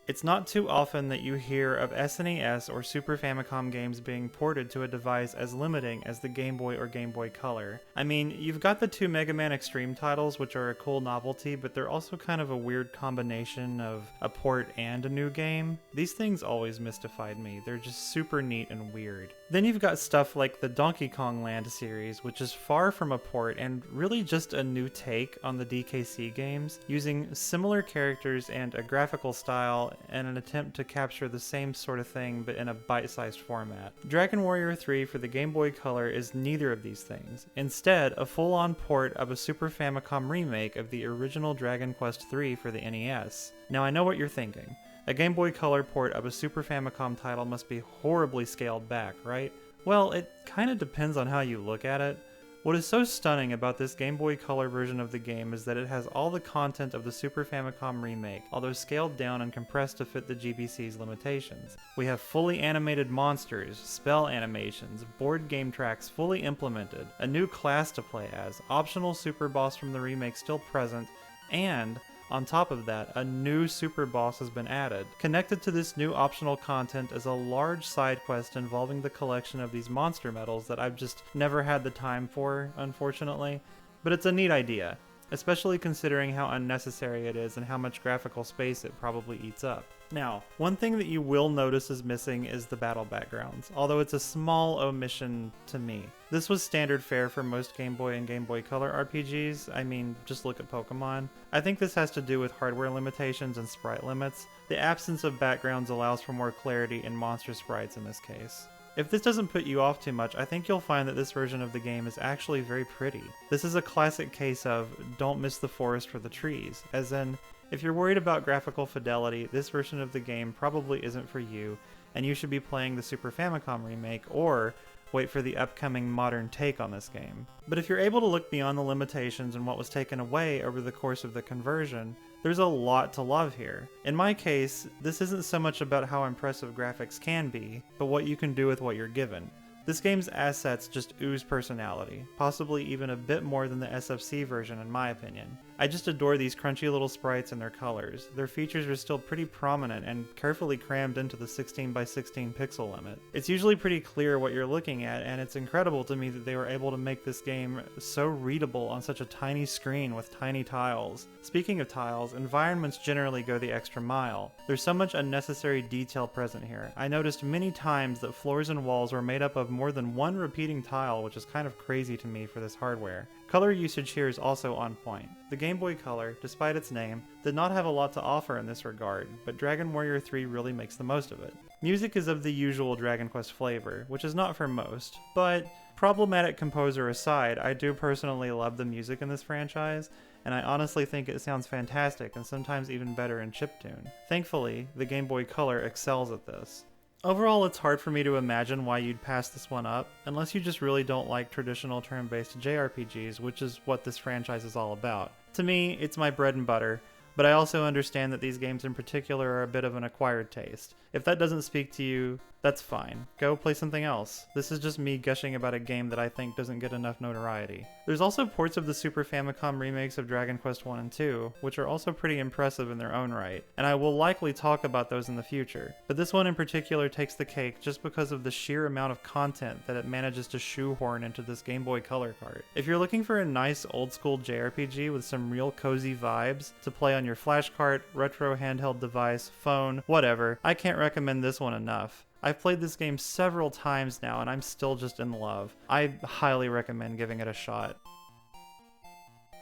It's not too often that you hear of SNES or Super Famicom games being ported to a device as limiting as the Game Boy or Game Boy Color. I mean, you've got the two Mega Man Extreme titles, which are a cool novelty, but they're also kind of a weird combination of a port and a new game. These things always mystified me. They're just super neat and weird. Then you've got stuff like the Donkey Kong Land series, which is far from a port and really just a new take on the DKC games, using similar characters and a graphical style and an attempt to capture the same sort of thing but in a bite-sized format. Dragon Warrior 3 for the Game Boy Color is neither of these things. Instead, a full-on port of a Super Famicom remake of the original Dragon Quest III for the NES. Now I know what you're thinking. A Game Boy Color port of a Super Famicom title must be horribly scaled back, right? Well, it kinda depends on how you look at it. What is so stunning about this Game Boy Color version of the game is that it has all the content of the Super Famicom remake, although scaled down and compressed to fit the GBC's limitations. We have fully animated monsters, spell animations, board game tracks fully implemented, a new class to play as, optional super boss from the remake still present, and on top of that, a new super boss has been added. Connected to this new optional content is a large side quest involving the collection of these monster medals that I've just never had the time for, unfortunately. But it's a neat idea, especially considering how unnecessary it is and how much graphical space it probably eats up. Now, one thing that you will notice is missing is the battle backgrounds, although it's a small omission to me. This was standard fare for most Game Boy and Game Boy Color RPGs, I mean, just look at Pokemon. I think this has to do with hardware limitations and sprite limits. The absence of backgrounds allows for more clarity in monster sprites in this case. If this doesn't put you off too much, I think you'll find that this version of the game is actually very pretty. This is a classic case of don't miss the forest for the trees, as in, if you're worried about graphical fidelity, this version of the game probably isn't for you, and you should be playing the Super Famicom remake, or wait for the upcoming modern take on this game. But if you're able to look beyond the limitations and what was taken away over the course of the conversion, there's a lot to love here. In my case, this isn't so much about how impressive graphics can be, but what you can do with what you're given. This game's assets just ooze personality, possibly even a bit more than the SFC version in my opinion. I just adore these crunchy little sprites and their colors. Their features are still pretty prominent and carefully crammed into the 16x16 pixel limit. It's usually pretty clear what you're looking at, and it's incredible to me that they were able to make this game so readable on such a tiny screen with tiny tiles. Speaking of tiles, environments generally go the extra mile. There's so much unnecessary detail present here. I noticed many times that floors and walls were made up of more than one repeating tile, which is kind of crazy to me for this hardware. Color usage here is also on point. The Game Boy Color, despite its name, did not have a lot to offer in this regard, but Dragon Warrior 3 really makes the most of it. Music is of the usual Dragon Quest flavor, which is not for most, but problematic composer aside, I do personally love the music in this franchise, and I honestly think it sounds fantastic and sometimes even better in chiptune. Thankfully, the Game Boy Color excels at this. Overall, it's hard for me to imagine why you'd pass this one up, unless you just really don't like traditional turn-based JRPGs, which is what this franchise is all about. To me, it's my bread and butter, but I also understand that these games in particular are a bit of an acquired taste. If that doesn't speak to you, that's fine. Go play something else. This is just me gushing about a game that I think doesn't get enough notoriety. There's also ports of the Super Famicom remakes of Dragon Quest 1 and 2, which are also pretty impressive in their own right, and I will likely talk about those in the future. But this one in particular takes the cake just because of the sheer amount of content that it manages to shoehorn into this Game Boy Color cart. If you're looking for a nice old-school JRPG with some real cozy vibes to play on your flash cart, retro handheld device, phone, whatever, I can't recommend this one enough. I've played this game several times now and I'm still just in love. I highly recommend giving it a shot.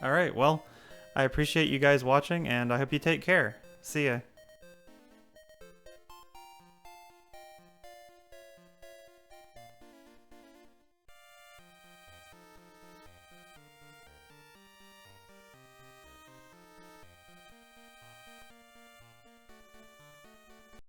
Alright, well, I appreciate you guys watching and I hope you take care. See ya.